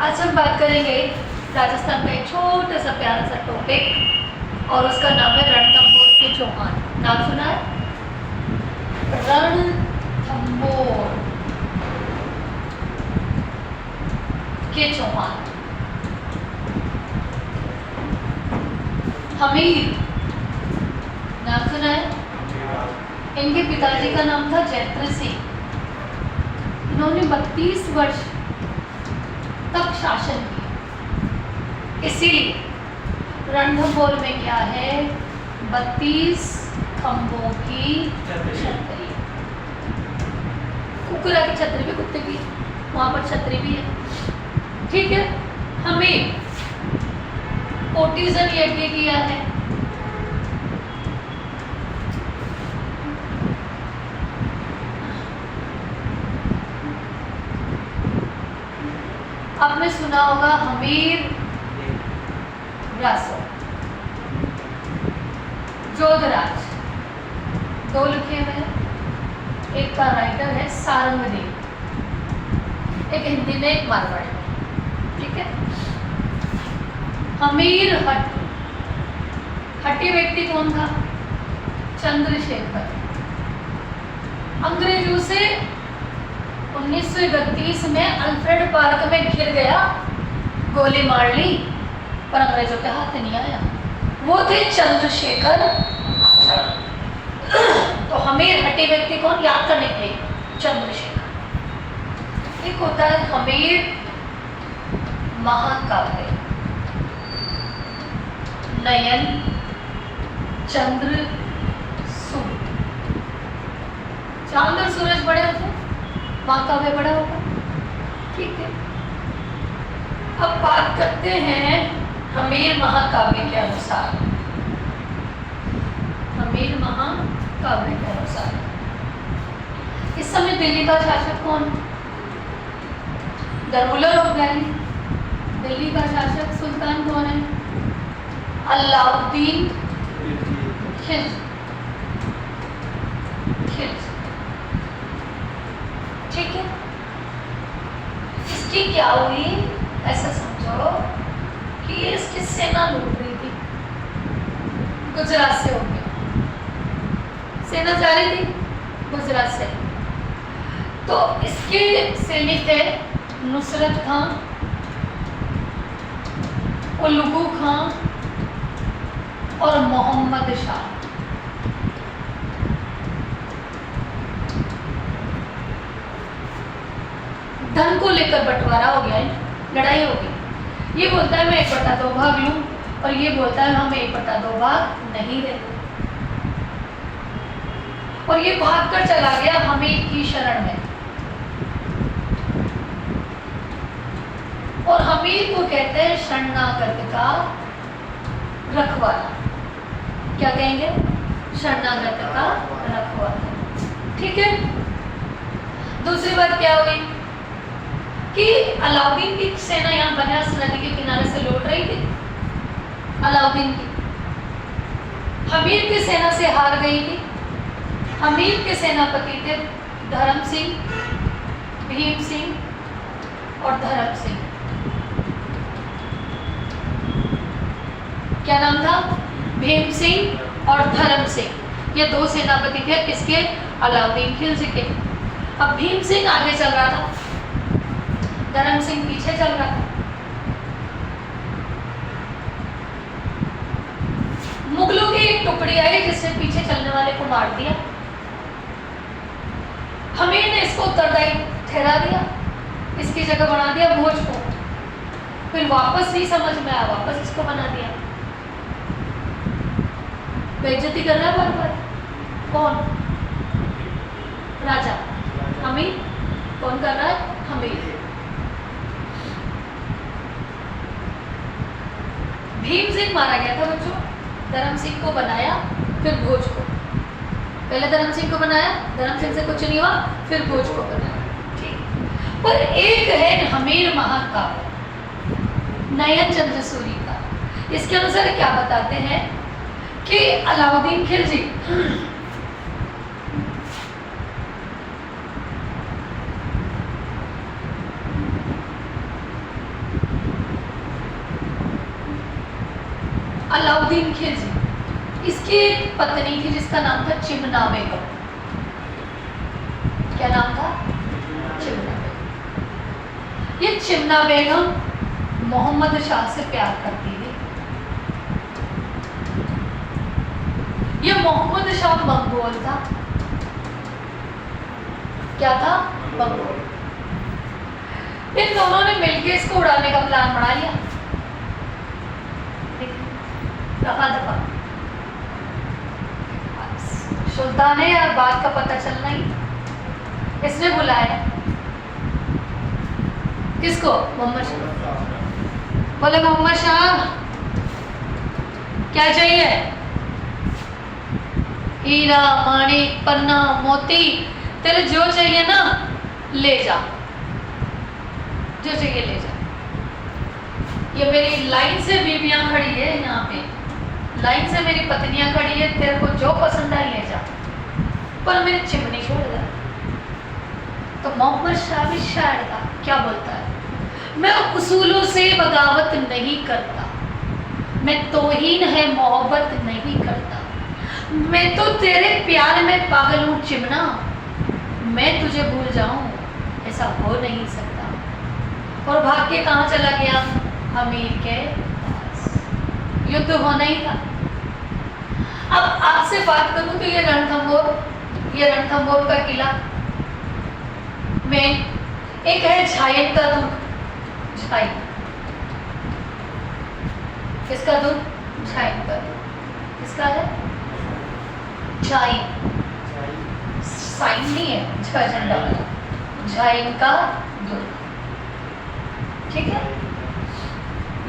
आज हम बात करेंगे राजस्थान का एक छोटा सा प्यारा सा टॉपिक और उसका नाम है रणथंभौर के चौहान। नाम सुना है? रणथंभौर के चौहान। हमीर नाम सुना है? इनके पिताजी का नाम था जैत्र सिंह। इन्होंने 32 वर्ष तक शासन किया। इसीलिए रणथंभौर में क्या है? 32 खंभों की छतरी। कुकुरा की छतरी भी कुत्ते की, वहां पर छतरी भी है। ठीक है। हमें कोटिजन यज्ञ किया है। आपने सुना होगा हमीर रासो, जोधराज, दो लिखे हुए हैं। एक का राइटर है सारंगदेव, एक हिंदी में एक मारवाड़ी में। ठीक है। हमीर हट, हट्टी व्यक्ति कौन था? चंद्रशेखर। अंग्रेजों से 1931 में अल्फ्रेड पार्क में घिर गया, गोली मार ली, पर अंग्रेजों के हाथ नहीं आया। वो थे चंद्रशेखर। तो हमीर हट्टी व्यक्ति कौन? याद करने के लिए चंद्रशेखर। एक होता है हमीर महाकाव्य, नयन चंद्र सूर्य। चांद और सूरज बड़े होते हैं, महाकाव्य बड़ा होगा। ठीक है। अब बात करते हैं हमीर महाकाव्य के अनुसार। हमीर महाकाव्य के अनुसार इस समय दिल्ली का शासक कौन? The ruler of Delhi, Delhi का शासक सुल्तान कौन है? अलाउद्दीन खिलजी। ठीक है। इसकी क्या हुई? ऐसा समझो कि ये इसकी सेना लूट रही थी, गुजरात से होके सेना जा रही थी गुजरात से। तो इसके सैनिक थे नुसरत खां, उल्लू खां और मोहम्मद शाह। धन को लेकर बंटवारा हो गया है, लड़ाई हो गई। ये बोलता है मैं 1/2 भाग लूं और ये बोलता है हम 1/2 भाग नहीं देते। और ये भाग कर चला गया हमीर की शरण में। और हमीर को कहते हैं शरणागत का रखवाला। क्या कहेंगे? शरणागत का रखवाला। ठीक है। दूसरी बात क्या हुई कि अलाउद्दीन की सेना यहाँ बनारस नदी के किनारे से लौट रही थी। अलाउद्दीन की, हमीर की सेना से हार गई थी। हमीर के सेनापति थे धर्म सिंह, भीम सिंह और धर्म सिंह। क्या नाम था? भीम सिंह और धर्म सिंह। ये दो सेनापति थे किसके? अलाउद्दीन खिलजी के। अब भीम सिंह आगे चल रहा था, धर्म सिंह पीछे चल रहा था। मुगलों की एक टुकड़ी आई जिसने पीछे चलने वाले को मार दिया। हमीर ने इसको उत्तरदायी ठहरा दिया, इसकी जगह बना दिया भोज को। फिर वापस नहीं समझ में आया, वापस इसको बना दिया। बेइज्जती कर रहा है बार बार। कौन? राजा। हमीर। कौन कर रहा है? हमीर। भीम सिंह मारा गया था बच्चों, धर्म सिंह को बनाया, फिर भोज को। पहले धर्म सिंह को बनाया, धर्म सिंह से कुछ नहीं हुआ, फिर भोज को बनाया। ठीक। पर एक है हमीर महाकाव्य, नयन चंद्र सूर्य का। इसके अनुसार क्या बताते हैं कि अलाउद्दीन खिलजी अलाउद्दीन खिलजी, इसकी एक पत्नी थी जिसका नाम था चिमना बेगम। क्या नाम था? चिमना बेगम। ये चिमना बेगम मोहम्मद शाह से प्यार करती थी। ये मोहम्मद शाह मंगोल था। क्या था? मंगोल। इन दोनों ने मिलकर इसको उड़ाने का प्लान बना लिया। दफा दफा सुल्तान है यार, बात का पता चलना ही। इसने बुलाया किसको? मोहम्मद शाह। बोले मोहम्मद शाह क्या चाहिए? हीरा माणिक पन्ना मोती, तेरे जो चाहिए ना ले जा, जो चाहिए ले जा। ये मेरी लाइन से बीबियां खड़ी है यहाँ पे, लाइन से मेरी पत्नियां खड़ी है, तेरे को जो पसंद है ले जा, पर मेरी चिमनी छोड़ दे। तो मोहम्मद शाह भी शायर था, क्या बोलता है? मैं उसूलों से बगावत नहीं करता, मैं तौहीन है मोहब्बत नहीं करता, मैं तो तेरे प्यार में पागल हूँ चिमना, मैं तुझे भूल जाऊं ऐसा हो नहीं सकता। और भाग के कहाँ चला गया? अमीर के पास। युद्ध होना ही था। अब आपसे बात करूं तो ये रणथंभौर का किला में एक है झायन का दुर्ग। झायन किसका दुर्ग? झायन का दुर्ग। किसका है? झायन, साइन नहीं है, इसका झंडा वाला। झायन का दुर्ग, ठीक है।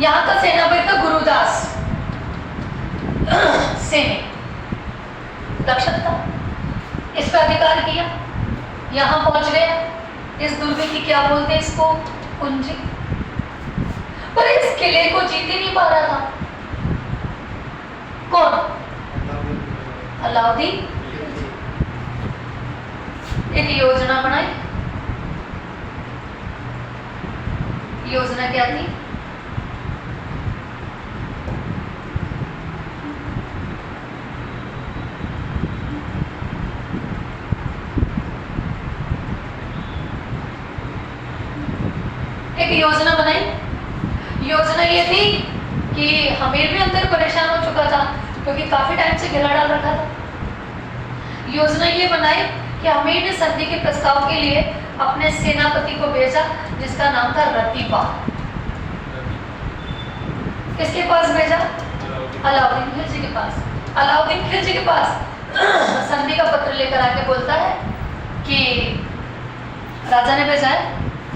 यहाँ का सेनापति था गुरुदास सेने, दक्षता था। इस पर अधिकार किया, यहाँ पहुंच गए। इस दुर्ग की क्या बोलते हैं इसको? कुंजी। पर इस किले को जीत ही नहीं पा रहा था। कौन? अलाउद्दीन। एक योजना बनाई। योजना क्या थी? एक योजना बनाई। योजना ये थी कि हमीर भी अंदर परेशान हो चुका था क्योंकि काफी टाइम से गिला डाल रखा था। योजना ये बनाई कि हमीर ने संधि के प्रस्ताव के लिए अपने सेनापति को भेजा जिसका नाम था रतीबा। किसके पास भेजा? अलाउद्दीन खिलजी के पास। अलाउद्दीन खिलजी के पास संधि का पत्र लेकर आके बोलता है कि राजा ने भेजा है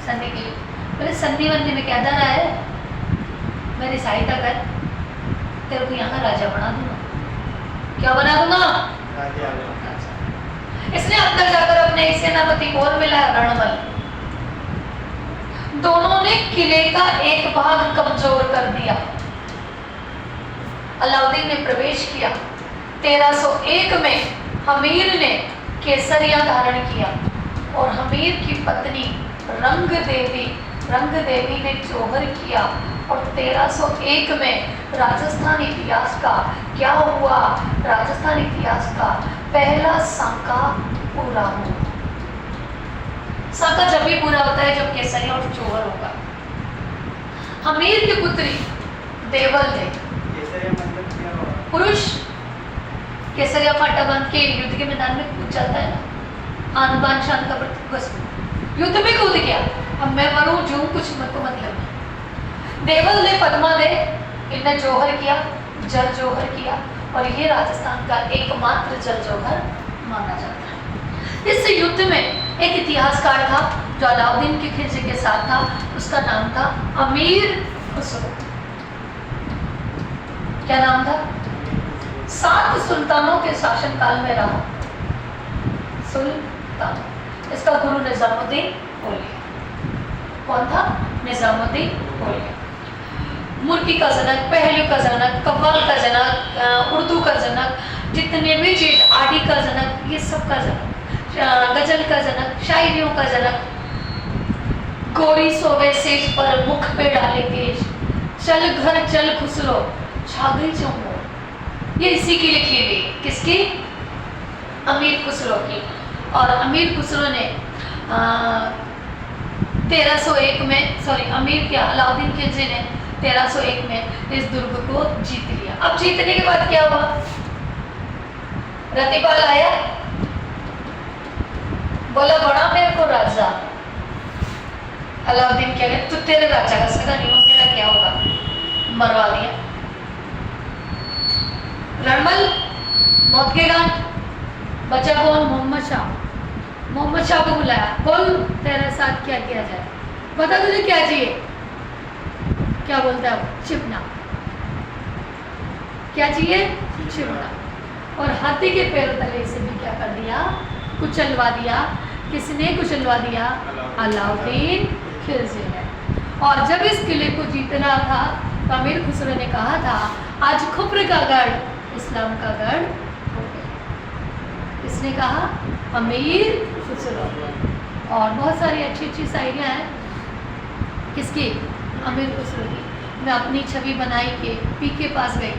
संधि के लिए। बोले संधि वंधि में क्या डर है, मेरी सहायता कर, तेरे को यहाँ राजा बना दूंगा। क्या बना दूंगा? इसने अंदर जाकर अपने सेनापति को और मिला रणबल। दोनों ने किले का एक भाग कमजोर कर दिया। अलाउद्दीन ने प्रवेश किया। 1301 में हमीर ने केसरिया धारण किया और हमीर की पत्नी रंग देवी ने जौहर किया। और 1301 में राजस्थान इतिहास का क्या हुआ? राजस्थान इतिहास का पहला सांका पूरा हुआ। सांका जब भी पूरा होता है जब केसरिया और जौहर होगा। हमीर की पुत्री देवल थे। पुरुष केसरिया फाटा बांध के युद्ध के मैदान में कूद जाता है ना, आन बान शान का प्रतीक, युद्ध में कूद गया। अब मैं मरूं जूं कुछ मत को मतलब नहीं। देवल ने पद्मा दे, इनने जौहर किया, जल जौहर किया और ये राजस्थान का एकमात्र जल जौहर माना जाता है। इस युद्ध में एक इतिहासकार था जो अलाउद्दीन के खिलजी के साथ था, उसका नाम था अमीर खुसरो। क्या नाम था? 7 सुल्तानों के शासनकाल में रहा सुल्तान। इसका गुरु निजामुद्दीन औलिया। कौन था? निजामुद्दीन औलिया। मुर्की का जनक, पहलू का जनक, कव्वाल का जनक, उर्दू का जनक, जितने भी चीज, आदि का जनक, ये सब का जनक, गजल का जनक, शायरियों का जनक। गोरी सोवे सेज पर मुख पे डाले केश, चल घर चल खुसरो, छागल चौमो, ये इसी की लिखी हुई, किसकी? अमीर खुसरो की। और अमीर खुसरो ने 1301 में, सॉरी अमीर क्या, अलाउद्दीन खिलजी ने 1301 में इस दुर्ग को जीत लिया। अब जीतने के बाद क्या हुआ? रतिपाल आया, बोला बड़ा मेरे को राजा। अलाउद्दीन क्या गया, तू तेरे राजा का सगा नहीं हो, मेरा क्या होगा, मरवा दिया। रणमल मौत के घाट, बचा कौन? मोहम्मद शाह। मोहम्मद शाह को बुलाया, बोल तेरे साथ क्या किया जाए, बता तुझे क्या चाहिए। क्या बोलता है वो? चिपना। क्या चाहिए? चिपना। और हाथी के पैर तले से भी क्या कर दिया? कुचलवा दिया। किसने कुचलवा दिया? अलाउद्दीन खिलजी ने। और जब इस किले को जीतना था तो अमीर खुसरो ने कहा था, आज खुफ्र का गढ़ इस्लाम का गढ़ हो गया। किसने कहा? अमीर खुसरो। और बहुत सारी अच्छी अच्छी शायरियाँ हैं, किसकी? अमीर खुसरो की। मैं अपनी छवि बनाई के पी के पास गई,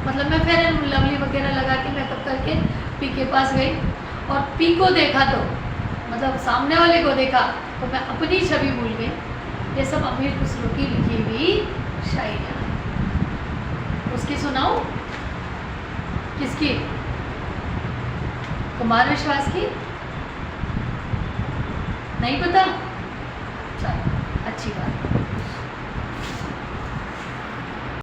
मतलब मैं फेयर एंड लवली वगैरह लगा के मेकअप करके पी के पास गई, और पी को देखा तो मतलब सामने वाले को देखा तो मैं अपनी छवि भूल गई। ये सब अमीर खुसरो की लिखी हुई शायरियाँ हैं। उसकी सुनाऊं? किसकी? कुमार विश्वास की? नहीं पता? चलो अच्छी बात है।